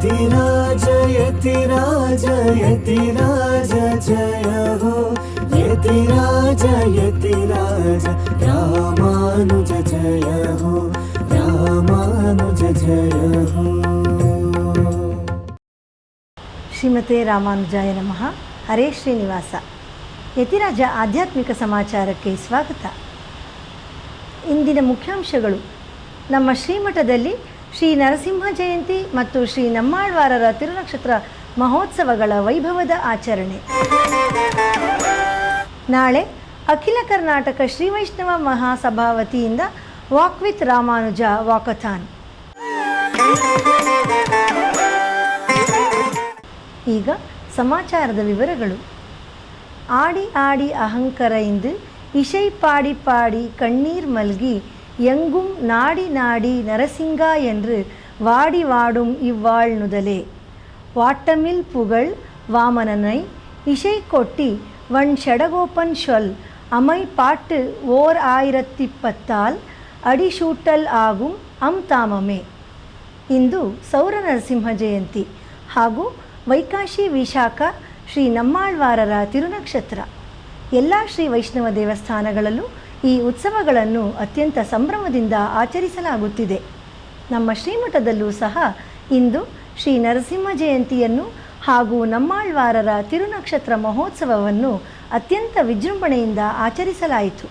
यतिराज यतिराज यतिराज जय हो यतिराज यतिराज रामानुज जय हो रामानुज जय हो। ಶ್ರೀಮತೆ ರಾಮಾನುಜಾಯ ನಮಃ. ಹರೇ ಶ್ರೀನಿವಾಸ. ಯತಿರಾಜ ಆಧ್ಯಾತ್ಮಿಕ ಸಮಾಚಾರಕ್ಕೆ ಸ್ವಾಗತ. ಇಂದಿನ ಮುಖ್ಯಾಂಶಗಳು: ನಮ್ಮ ಶ್ರೀಮಠದಲ್ಲಿ ಶ್ರೀ ನರಸಿಂಹ ಜಯಂತಿ ಮತ್ತು ಶ್ರೀ ನಮ್ಮಾಳ್ವಾರರ ತಿರುನಕ್ಷತ್ರ ಮಹೋತ್ಸವಗಳ ವೈಭವದ ಆಚರಣೆ. ನಾಳೆ ಅಖಿಲ ಕರ್ನಾಟಕ ಶ್ರೀ ವೈಷ್ಣವ ಮಹಾಸಭಾ ವತಿಯಿಂದ ವಾಕ್ ವಿತ್ ರಾಮಾನುಜ ವಾಕಥಾನ್. ಈಗ ಸಮಾಚಾರದ ವಿವರಗಳು. ಆಡಿ ಆಡಿ ಅಹಂಕರ ಇಂದು ಇಶೈ ಪಾಡಿ ಪಾಡಿ ಕಣ್ಣೀರ್ ಮಲ್ಗಿ எங்கும் நாடி நாடி நரசிங்கா என்று வாடி வாடும் இவ்வாழ்நுதலே வாட்டமில் புகழ் வாமனனை இசை கொட்டி வன் ஷடகோபன் சொல் அமை பாட்டு ஓர் 1010 ಅಡಿಶೂಟಲ್ ಆಗುಂ ತಾಮಮೆ. ಇಂದು ಸೌರ ನರಸಿಂಹ ಜಯಂತಿ ಹಾಗೂ ವೈಕಾಶಿ ವಿಶಾಖ ಶ್ರೀ ನಮ್ಮಾಳ್ವಾರರ ತಿರುನಕ್ಷತ್ರ. ಎಲ್ಲ ಶ್ರೀ ವೈಷ್ಣವ ದೇವಸ್ಥಾನಗಳಲ್ಲೂ ಈ ಉತ್ಸವಗಳನ್ನು ಅತ್ಯಂತ ಸಂಭ್ರಮದಿಂದ ಆಚರಿಸಲಾಗುತ್ತಿದೆ. ನಮ್ಮ ಶ್ರೀಮಠದಲ್ಲೂ ಸಹ ಇಂದು ಶ್ರೀ ನರಸಿಂಹ ಜಯಂತಿಯನ್ನು ಹಾಗೂ ನಮ್ಮಾಳ್ವಾರರ ತಿರುನಕ್ಷತ್ರ ಮಹೋತ್ಸವವನ್ನು ಅತ್ಯಂತ ವಿಜೃಂಭಣೆಯಿಂದ ಆಚರಿಸಲಾಯಿತು.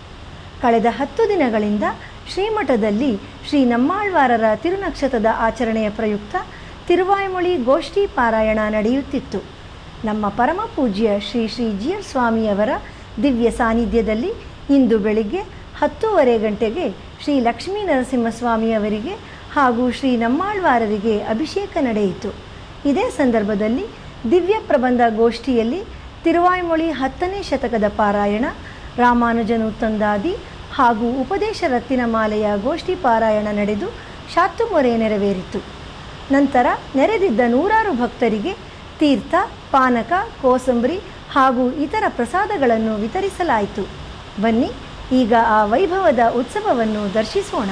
ಕಳೆದ 10 ದಿನಗಳಿಂದ ಶ್ರೀಮಠದಲ್ಲಿ ಶ್ರೀ ನಮ್ಮಾಳ್ವಾರರ ತಿರುನಕ್ಷತ್ರದ ಆಚರಣೆಯ ಪ್ರಯುಕ್ತ ತಿರುವಾಯ್ಮೊಳಿ ಗೋಷ್ಠಿ ಪಾರಾಯಣ ನಡೆಯುತ್ತಿತ್ತು. ನಮ್ಮ ಪರಮ ಪೂಜ್ಯ ಶ್ರೀ ಶ್ರೀ ಜಿಯರ್ ಸ್ವಾಮಿಯವರ ದಿವ್ಯ ಸಾನ್ನಿಧ್ಯದಲ್ಲಿ ಇಂದು ಬೆಳಿಗ್ಗೆ 10:30 ಗಂಟೆಗೆ ಶ್ರೀ ಲಕ್ಷ್ಮೀ ನರಸಿಂಹಸ್ವಾಮಿಯವರಿಗೆ ಹಾಗೂ ಶ್ರೀ ನಮ್ಮಾಳ್ವಾರರಿಗೆ ಅಭಿಷೇಕ ನಡೆಯಿತು. ಇದೇ ಸಂದರ್ಭದಲ್ಲಿ ದಿವ್ಯ ಪ್ರಬಂಧ ಗೋಷ್ಠಿಯಲ್ಲಿ ತಿರುವಾಯ್ಮೊಳಿ 10ನೇ ಶತಕದ ಪಾರಾಯಣ, ರಾಮಾನುಜನು ತಂದಾದಿ ಹಾಗೂ ಉಪದೇಶ ರತ್ತಿನಮಾಲೆಯ ಗೋಷ್ಠಿ ಪಾರಾಯಣ ನಡೆದು ಶಾತ್ತುಮೊರೆ ನೆರವೇರಿತು. ನಂತರ ನೆರೆದಿದ್ದ 100 ಭಕ್ತರಿಗೆ ತೀರ್ಥ, ಪಾನಕ, ಕೋಸಂಬರಿ ಹಾಗೂ ಇತರ ಪ್ರಸಾದಗಳನ್ನು ವಿತರಿಸಲಾಯಿತು. ಬನ್ನಿ ಈಗ ಆ ವೈಭವದ ಉತ್ಸವವನ್ನು ದರ್ಶಿಸೋಣ.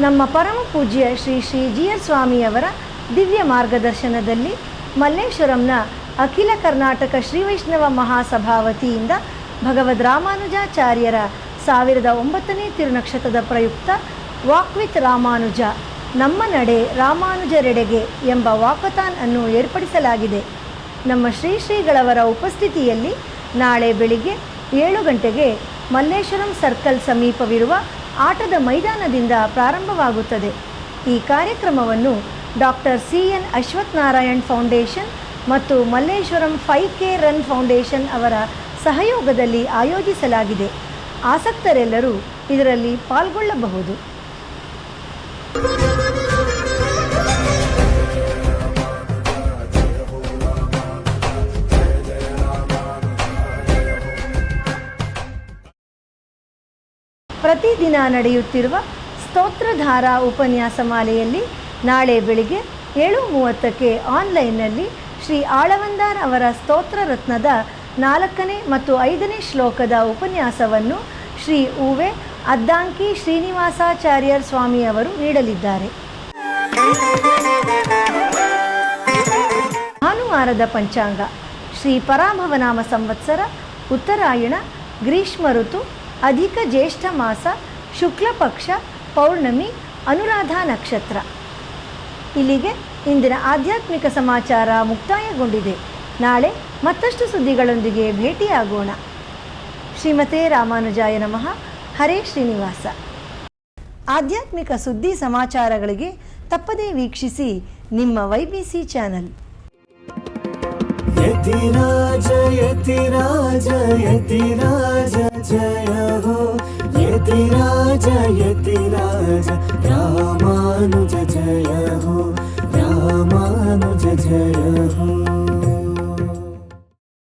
ನಮ್ಮ ಪರಮ ಪೂಜ್ಯ ಶ್ರೀ ಶ್ರೀ ಜಿಯರ್ ಸ್ವಾಮಿಯವರ ದಿವ್ಯ ಮಾರ್ಗದರ್ಶನದಲ್ಲಿ ಮಲ್ಲೇಶ್ವರಂನ ಅಖಿಲ ಕರ್ನಾಟಕ ಶ್ರೀ ವೈಷ್ಣವ ಮಹಾಸಭಾ ವತಿಯಿಂದ ಭಗವದ್ ರಾಮಾನುಜಾಚಾರ್ಯರ 1009ನೇ ತಿರುನಕ್ಷತ್ರದ ಪ್ರಯುಕ್ತ ವಾಕ್ ವಿತ್ ರಾಮಾನುಜ ನಮ್ಮ ನಡೆ ರಾಮಾನುಜರೆಡೆಗೆ ಎಂಬ ವಾಕಥಾನ್ ಅನ್ನು ಏರ್ಪಡಿಸಲಾಗಿದೆ. ನಮ್ಮ ಶ್ರೀಗಳವರ ಉಪಸ್ಥಿತಿಯಲ್ಲಿ ನಾಳೆ ಬೆಳಿಗ್ಗೆ 7 ಗಂಟೆಗೆ ಮಲ್ಲೇಶ್ವರಂ ಸರ್ಕಲ್ ಸಮೀಪವಿರುವ ಆಟದ ಮೈದಾನದಿಂದ ಪ್ರಾರಂಭವಾಗುತ್ತದೆ. ಈ ಕಾರ್ಯಕ್ರಮವನ್ನು doctor CN Ashwath Narayan foundation ಮತ್ತು ಮಲ್ಲೇಶ್ವರಂ 5K ರನ್ ಫೌಂಡೇಶನ್ ಅವರ ಸಹಯೋಗದಲ್ಲಿ ಆಯೋಜಿಸಲಾಗಿದೆ. ಆಸಕ್ತರೆಲ್ಲರೂ ಇದರಲ್ಲಿ ಪಾಲ್ಗೊಳ್ಳಬಹುದು. ಪ್ರತಿದಿನ ನಡೆಯುತ್ತಿರುವ ಸ್ತೋತ್ರಧಾರಾ ಉಪನ್ಯಾಸ ಮಾಲೆಯಲ್ಲಿ ನಾಳೆ ಬೆಳಿಗ್ಗೆ 7:30ಕ್ಕೆ ಆನ್ಲೈನ್ನಲ್ಲಿ ಶ್ರೀ ಆಳವಂದಾರ್ ಅವರ ಸ್ತೋತ್ರ ರತ್ನದ 4ನೇ ಮತ್ತು 5ನೇ ಶ್ಲೋಕದ ಉಪನ್ಯಾಸವನ್ನು ಶ್ರೀ ಉವೆ ಅದ್ದಾಂಕಿ ಶ್ರೀನಿವಾಸಾಚಾರ್ಯರ್ ಸ್ವಾಮಿಯವರು ನೀಡಲಿದ್ದಾರೆ. ಭಾನುವಾರದ ಪಂಚಾಂಗ ಶ್ರೀ ಪರಾಭವನಾಮ ಸಂವತ್ಸರ, ಉತ್ತರಾಯಣ, ಗ್ರೀಷ್ಮ ಋತು, ಅಧಿಕ ಜ್ಯೇಷ್ಠ ಮಾಸ, ಶುಕ್ಲ ಪಕ್ಷ, ಪೌರ್ಣಮಿ, ಅನುರಾಧ ನಕ್ಷತ್ರ. ಇಲ್ಲಿಗೆ ಇಂದಿನ ಆಧ್ಯಾತ್ಮಿಕ ಸಮಾಚಾರ ಮುಕ್ತಾಯಗೊಂಡಿದೆ. ನಾಳೆ ಮತ್ತಷ್ಟು ಸುದ್ದಿಗಳೊಂದಿಗೆ ಭೇಟಿಯಾಗೋಣ. ಶ್ರೀಮತೆ ರಾಮಾನುಜಾಯ ನಮಃ. ಹರೇ ಶ್ರೀನಿವಾಸ. ಆಧ್ಯಾತ್ಮಿಕ ಸುದ್ದಿ ಸಮಾಚಾರಗಳಿಗೆ ತಪ್ಪದೇ ವೀಕ್ಷಿಸಿ ನಿಮ್ಮ YBC ಚಾನಲ್. ಯತಿರಾಜ ಯತಿರಾಜ ಯತಿರಾಜ ಜಯ ಹೋ, ಯತಿರಾಜ ಯತಿರಾಜ ರಾಮಾನುಜ ಜಯ ಹೋ, ರಾಮಾನುಜ ಜಯ ಹೋ.